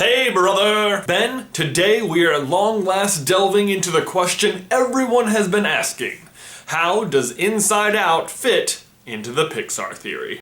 Hey brother! Ben, today we are at long last delving into the question everyone has been asking. How does Inside Out fit into the Pixar theory?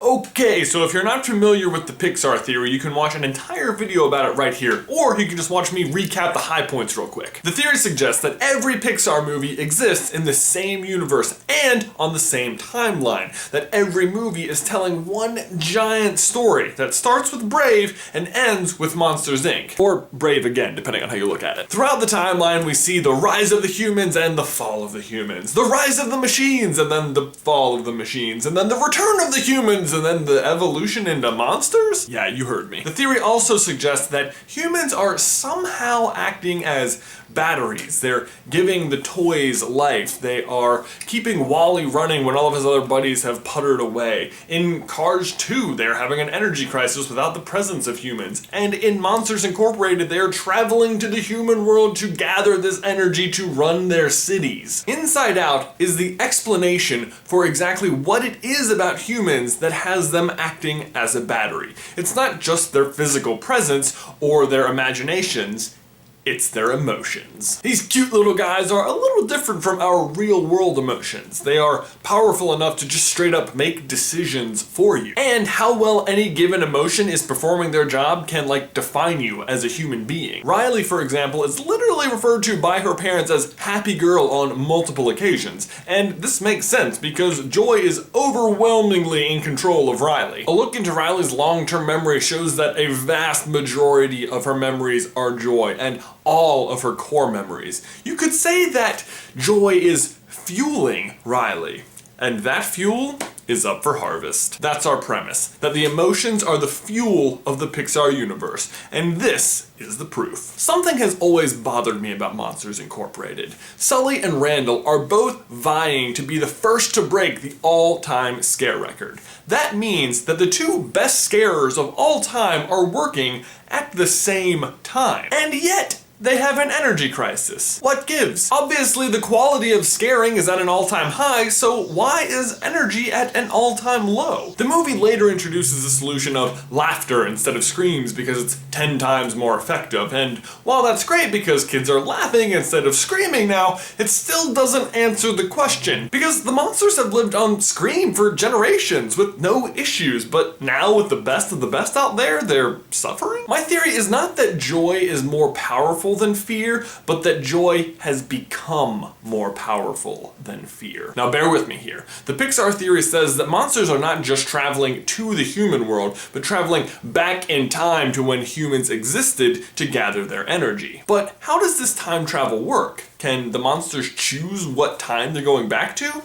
Okay, so if you're not familiar with the Pixar theory, you can watch an entire video about it right here, or you can just watch me recap the high points real quick. The theory suggests that every Pixar movie exists in the same universe and on the same timeline, that every movie is telling one giant story that starts with Brave and ends with Monsters, Inc. Or Brave again, depending on how you look at it. Throughout the timeline, we see the rise of the humans and the fall of the humans, the rise of the machines and then the fall of the machines, and then the return of the humans and then the evolution into monsters? Yeah, you heard me. The theory also suggests that humans are somehow acting as batteries. They're giving the toys life. They are keeping Wally running when all of his other buddies have puttered away. In Cars 2, they're having an energy crisis without the presence of humans. And in Monsters Incorporated, they're traveling to the human world to gather this energy to run their cities. Inside Out is the explanation for exactly what it is about humans that has them acting as a battery. It's not just their physical presence or their imaginations, it's their emotions. These cute little guys are a little different from our real world emotions. They are powerful enough to just straight up make decisions for you. And how well any given emotion is performing their job can define you as a human being. Riley, for example, is literally referred to by her parents as happy girl on multiple occasions. And this makes sense because Joy is overwhelmingly in control of Riley. A look into Riley's long-term memory shows that a vast majority of her memories are Joy, and all of her core memories. You could say that Joy is fueling Riley, and that fuel is up for harvest. That's our premise, that the emotions are the fuel of the Pixar universe, and this is the proof. Something has always bothered me about Monsters Incorporated. Sully and Randall are both vying to be the first to break the all-time scare record. That means that the two best scarers of all time are working at the same time. And yet, they have an energy crisis. What gives? Obviously, the quality of scaring is at an all-time high, so why is energy at an all-time low? The movie later introduces the solution of laughter instead of screams because it's 10 times more effective, and while that's great because kids are laughing instead of screaming now, it still doesn't answer the question, because the monsters have lived on Scream for generations with no issues, but now with the best of the best out there, they're suffering? My theory is not that Joy is more powerful than fear, but that Joy has become more powerful than fear. Now bear with me here. The Pixar theory says that monsters are not just traveling to the human world, but traveling back in time to when humans existed to gather their energy. But how does this time travel work? Can the monsters choose what time they're going back to?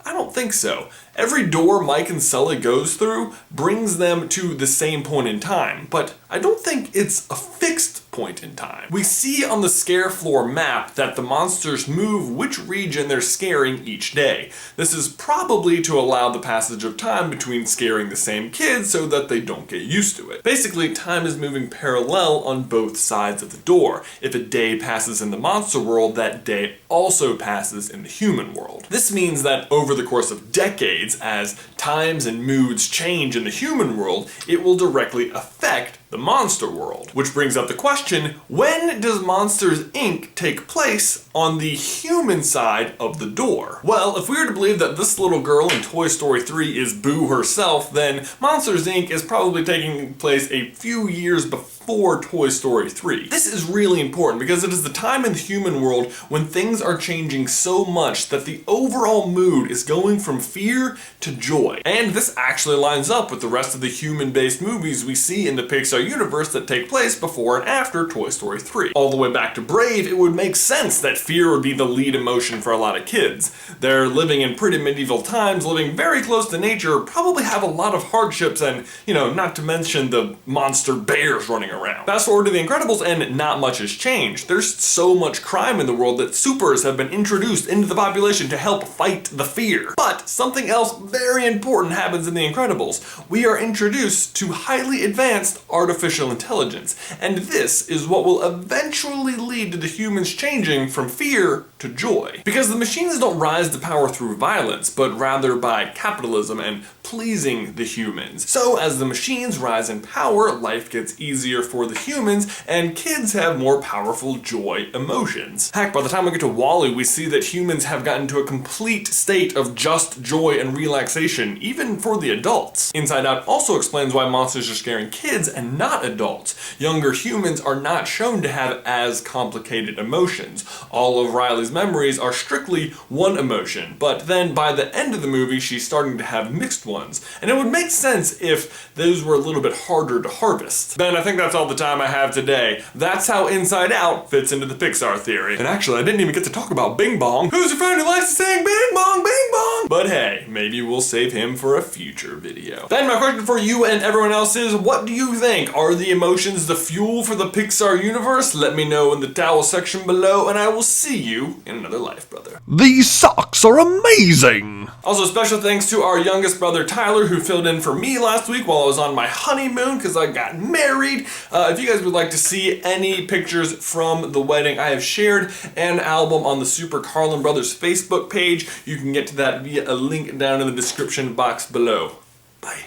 I don't think so. Every door Mike and Sully goes through brings them to the same point in time, but I don't think it's a fixed point in time. We see on the scare floor map that the monsters move which region they're scaring each day. This is probably to allow the passage of time between scaring the same kids so that they don't get used to it. Basically, time is moving parallel on both sides of the door. If a day passes in the monster world, that day also passes in the human world. This means that over the course of decades, as times and moods change in the human world, it will directly affect the monster world. Which brings up the question, when does Monsters, Inc. take place on the human side of the door? Well, if we were to believe that this little girl in Toy Story 3 is Boo herself, then Monsters, Inc. is probably taking place a few years before Toy Story 3. This is really important because it is the time in the human world when things are changing so much that the overall mood is going from fear to joy. And this actually lines up with the rest of the human-based movies we see in the Pixar universe that take place before and after Toy Story 3. All the way back to Brave, it would make sense that fear would be the lead emotion for a lot of kids. They're living in pretty medieval times, living very close to nature, probably have a lot of hardships and, not to mention the monster bears running around. Fast forward to The Incredibles and not much has changed. There's so much crime in the world that supers have been introduced into the population to help fight the fear. But something else very important happens in The Incredibles. We are introduced to highly advanced artificial artificial intelligence, and this is what will eventually lead to the humans changing from fear to joy. Because the machines don't rise to power through violence, but rather by capitalism and pleasing the humans. So as the machines rise in power, life gets easier for the humans, and kids have more powerful joy emotions. Heck, by the time we get to WALL-E, we see that humans have gotten to a complete state of just joy and relaxation, even for the adults. Inside Out also explains why monsters are scaring kids and not adults. Younger humans are not shown to have as complicated emotions. All of Riley's memories are strictly one emotion, but then by the end of the movie, she's starting to have mixed ones. And it would make sense if those were a little bit harder to harvest. Ben, I think that's all the time I have today. That's how Inside Out fits into the Pixar theory. And actually, I didn't even get to talk about Bing Bong. Who's your friend who likes to sing Bing Bong, Bing Bong? But hey, maybe we'll save him for a future video. Ben, my question for you and everyone else is, what do you think? Are the emotions the fuel for the Pixar universe? Let me know in the towel section below, and I will see you in another life, brother. These socks are amazing! Also, special thanks to our youngest brother Tyler, who filled in for me last week while I was on my honeymoon because I got married. If you guys would like to see any pictures from the wedding, I have shared an album on the Super Carlin Brothers Facebook page. You can get to that via a link down in the description box below. Bye.